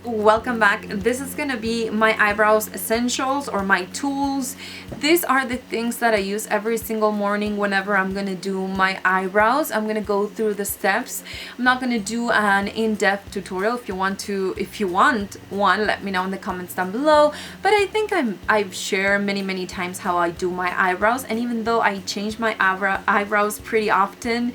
welcome back. This is gonna be my eyebrows essentials or my tools. These are the things that I use every single morning whenever I'm gonna do my eyebrows. I'm gonna go through the steps. I'm not gonna do an in-depth tutorial. If you want one, let me know in the comments down below. But I think I've shared many times how I do my eyebrows, and even though I change my eyebrows pretty often,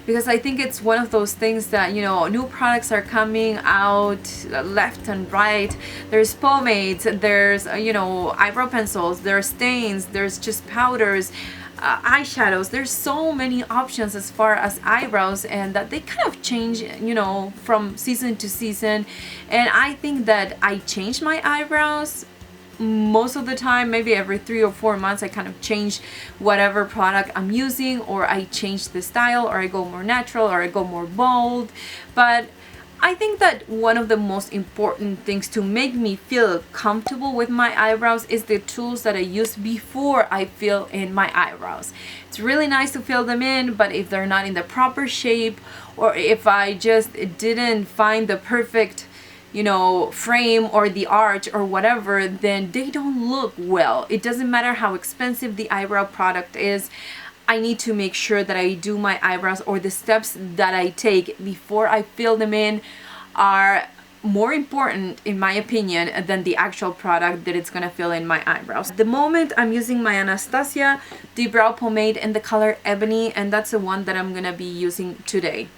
because I think it's one of those things that, you know, new products are coming out left and right. There's pomades, there's eyebrow pencils, there's stains, there's just powders, eyeshadows. There's so many options as far as eyebrows, and that they kind of change, from season to season. And I think that I change my eyebrows most of the time. Maybe every 3 or 4 months I kind of change whatever product I'm using, or I change the style, or I go more natural, or I go more bold. But I think that one of the most important things to make me feel comfortable with my eyebrows is the tools that I use before I fill in my eyebrows. It's really nice to fill them in, but if they're not in the proper shape, or if I just didn't find the perfect frame or the arch or whatever, then they don't look well. It doesn't matter how expensive the eyebrow product is. I need to make sure that I do my eyebrows, or the steps that I take before I fill them in are more important, in my opinion, than the actual product that it's gonna fill in my eyebrows. At the moment, I'm using my Anastasia Deep Brow Pomade in the color Ebony, and that's the one that I'm gonna be using today.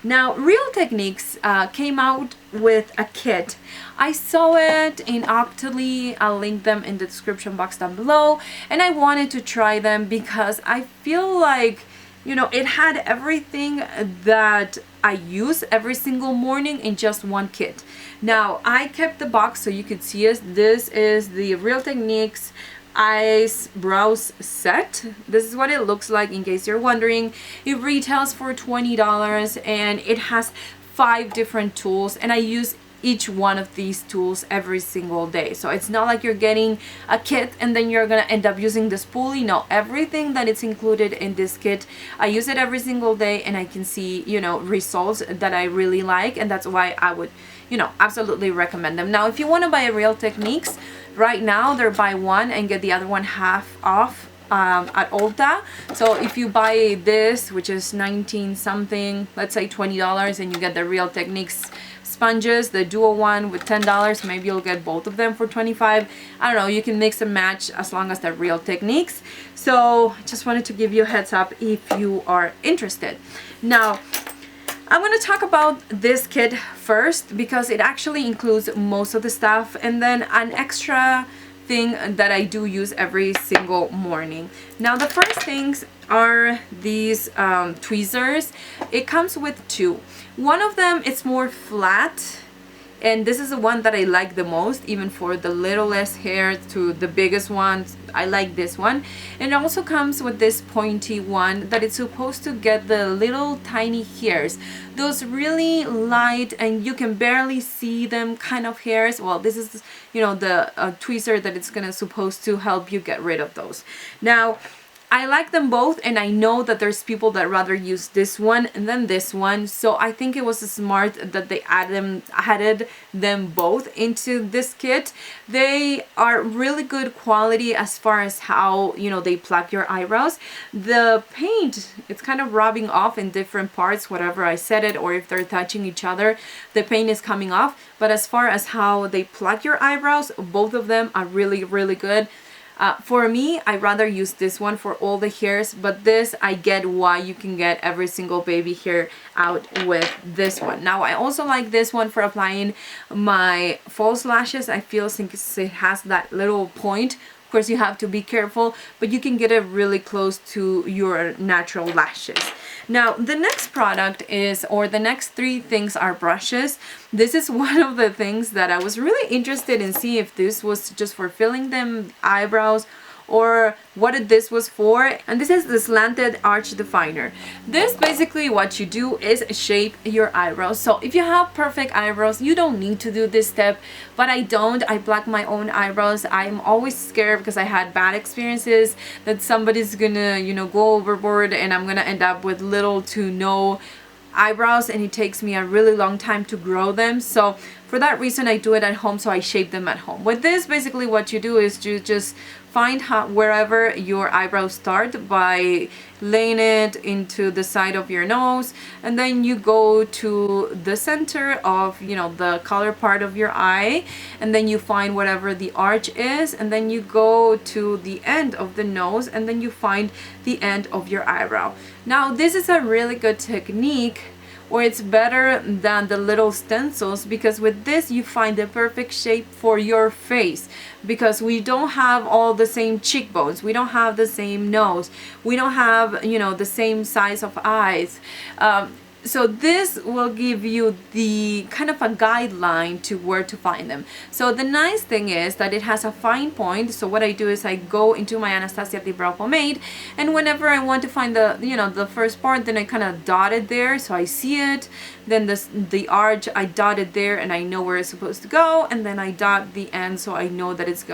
Now, Real Techniques came out with a kit. I saw it in Octoly. I'll link them in the description box down below. And I wanted to try them because I feel like, it had everything that I use every single morning in just one kit. Now, I kept the box so you could see it. This is the Real Techniques Eyebrow set. This is what it looks like, in case you're wondering. It retails for $20, and it has 5 different tools, and I use each one of these tools every single day. So it's not like you're getting a kit and then you're gonna end up using the spoolie. No, everything that is included in this kit, I use it every single day, and I can see results that I really like, and that's why I would absolutely recommend them. Now, if you want to buy a Real Techniques, right now they're buy one and get the other one half off at Ulta. So if you buy this, which is 19 something, let's say $20, and you get the Real Techniques sponges, the duo one with $10, maybe you'll get both of them for $25. I don't know, you can mix and match as long as they're Real Techniques. So just wanted to give you a heads up if you are interested. Now, I'm going to talk about this kit first because it actually includes most of the stuff, and then an extra thing that I do use every single morning. Now, the first things are these tweezers. It comes with 2. One of them is more flat, and this is the one that I like the most, even for the littlest hair to the biggest ones. I like this one. And it also comes with this pointy one that it's supposed to get the little tiny hairs, those really light and you can barely see them kind of hairs. Well, this is the tweezer that it's gonna supposed to help you get rid of those. Now, I like them both, and I know that there's people that rather use this one than this one, so I think it was smart that they added them both into this kit. They are really good quality as far as how they pluck your eyebrows. The paint, it's kind of rubbing off in different parts, whatever I set it, or if they're touching each other, the paint is coming off. But as far as how they pluck your eyebrows, both of them are really good. For me, I rather use this one for all the hairs, but this, I get why you can get every single baby hair out with this one. Now, I also like this one for applying my false lashes. I feel since it has that little point, of course you have to be careful, but you can get it really close to your natural lashes. Now, the next product is, or the next 3 things are brushes. This is one of the things that I was really interested in, see if this was just for filling them eyebrows or what this was for. And this is the Slanted Arch Definer. This basically what you do is shape your eyebrows. So if you have perfect eyebrows, you don't need to do this step, but I don't. I black my own eyebrows. I'm always scared because I had bad experiences that somebody's gonna go overboard and I'm gonna end up with little to no eyebrows and it takes me a really long time to grow them. So for that reason I do it at home, so I shape them at home. With this, basically what you do is you just find wherever your eyebrows start by laying it into the side of your nose, and then you go to the center of, you know, the color part of your eye, and then you find whatever the arch is, and then you go to the end of the nose, and then you find the end of your eyebrow. Now this is a really good technique, or it's better than the little stencils, because with this you find the perfect shape for your face, because we don't have all the same cheekbones, we don't have the same nose, we don't have, you know, the same size of eyes. So this will give you the kind of a guideline to where to find them. So the nice thing is that it has a fine point. So what I do is I go into my Anastasia Deep Brow Pomade, and whenever I want to find the, you know, the first part, then I kind of dot it there so I see it. Then the arch, I dot it there and I know where it's supposed to go, and then I dot the end so I know that it's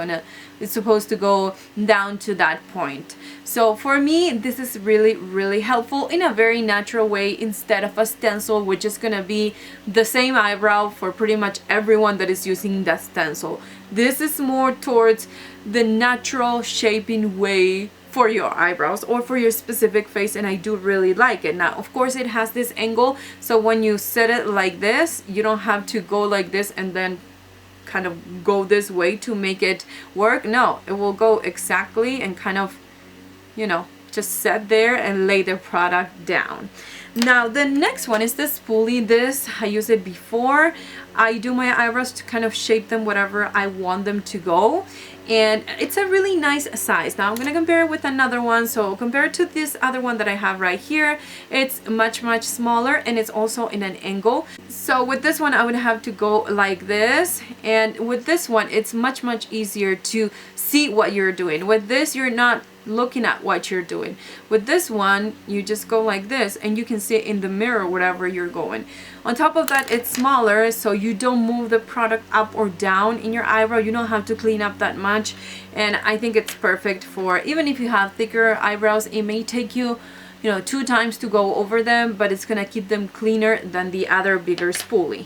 supposed to go down to that point. So for me, this is really helpful in a very natural way, instead of a stencil, which is gonna be the same eyebrow for pretty much everyone that is using that stencil. This is more towards the natural shaping way for your eyebrows or for your specific face, and I do really like it. Now of course it has this angle, so when you set it like this, you don't have to go like this and then kind of go this way to make it work. No, it will go exactly and kind of, you know, just set there and lay the product down. Now the next one is the spoolie. This, I used it before. I do my eyebrows to kind of shape them whatever I want them to go, and it's a really nice size. Now I'm gonna compare it with another one. So compared to this other one that I have right here, it's much smaller, and it's also in an angle. So with this one I would have to go like this, and with this one it's much easier to see what you're doing. With this, you're not looking at what you're doing. With this one, you just go like this and you can see it in the mirror wherever you're going. On top of that, it's smaller, so you don't move the product up or down in your eyebrow. You don't have to clean up that much, and I think it's perfect for, even if you have thicker eyebrows, it may take you, you know, 2 times to go over them, but it's gonna keep them cleaner than the other bigger spoolie.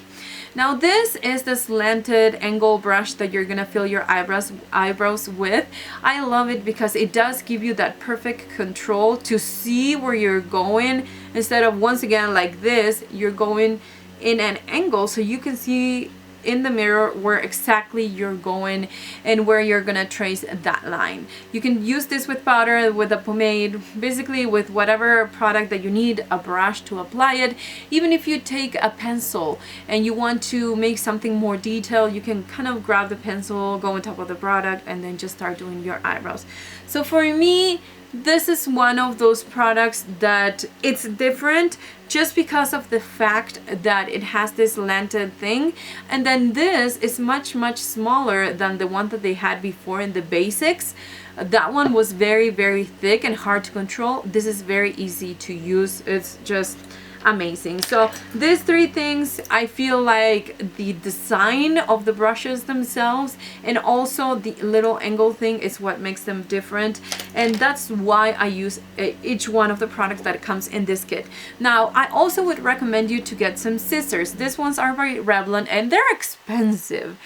Now this is the slanted angle brush that you're gonna fill your eyebrows with. I love it because it does give you that perfect control to see where you're going, instead of, once again, like this, you're going in an angle so you can see in the mirror where exactly you're going and where you're gonna trace that line. You can use this with powder, with a pomade, basically with whatever product that you need a brush to apply it. Even if you take a pencil and you want to make something more detailed, you can kind of grab the pencil, go on top of the product, and then just start doing your eyebrows. So for me, this is one of those products that it's different just because of the fact that it has this slanted thing, and then this is much smaller than the one that they had before in the basics. That one was very thick and hard to control. This is very easy to use. It's just amazing. So these 3 things, I feel like the design of the brushes themselves and also the little angle thing is what makes them different, and that's why I use each one of the products that comes in this kit. Now I also would recommend you to get some scissors. These ones are by Revlon and they're expensive.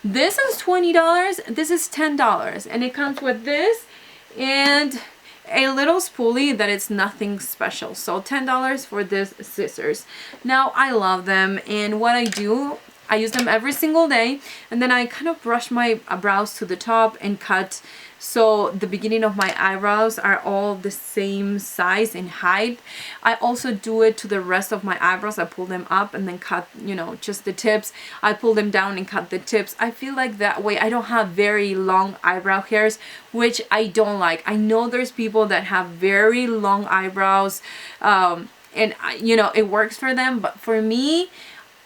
This is $20, this is $10, and it comes with this and a little spoolie that is nothing special. So $10 for this scissors. Now I love them, and what I do, I use them every single day, and then I kind of brush my brows to the top and cut so the beginning of my eyebrows are all the same size and height. I also do it to the rest of my eyebrows. I pull them up and then cut, you know, just the tips. I pull them down and cut the tips. I feel like that way I don't have very long eyebrow hairs, which I don't like. I know there's people that have very long eyebrows, and you know, it works for them, but for me,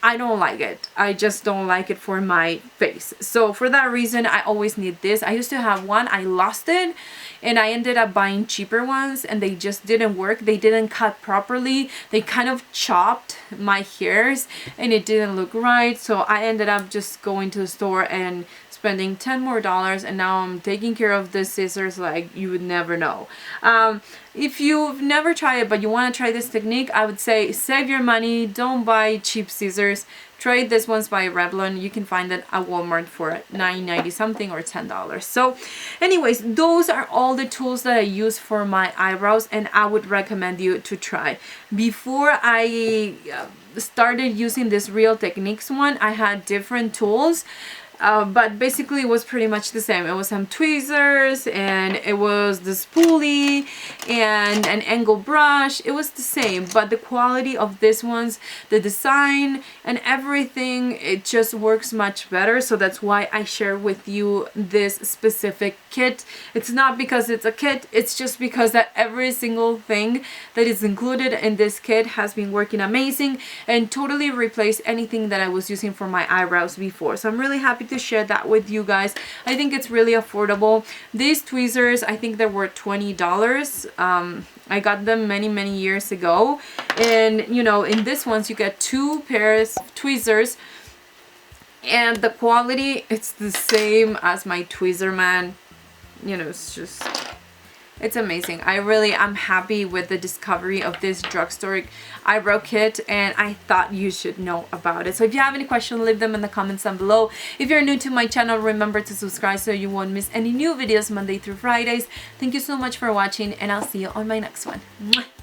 I don't like it. I just don't like it for my face. So for that reason, I always need this. I used to have one, I lost it, and I ended up buying cheaper ones, and they just didn't work. They didn't cut properly. They kind of chopped my hairs and it didn't look right. So I ended up just going to the store and spending $10 more, and now I'm taking care of the scissors like you would never know. If you've never tried it but you want to try this technique, I would say save your money, don't buy cheap scissors. Try this one's by Revlon. You can find it at Walmart for $9.90 something or $10. So anyways, those are all the tools that I use for my eyebrows, and I would recommend you to try. Before I started using this Real Techniques one, I had different tools. But basically it was pretty much the same. It was some tweezers, and it was the spoolie and an angle brush. It was the same, but the quality of this one's, the design and everything, it just works much better. So that's why I share with you this specific kit. It's not because it's a kit, it's just because that every single thing that is included in this kit has been working amazing and totally replaced anything that I was using for my eyebrows before. So I'm really happy to share that with you guys. I think it's really affordable. These tweezers, I think they were $20. I got them many years ago, and you know, in this ones you get 2 pairs of tweezers, and the quality, it's the same as my tweezer man. You know, it's amazing. I'm happy with the discovery of this Drugstore eyebrow kit, and I thought you should know about it. So if you have any questions, leave them in the comments down below. If you're new to my channel, remember to subscribe so you won't miss any new videos Monday through Fridays. Thank you so much for watching, and I'll see you on my next one. Mwah!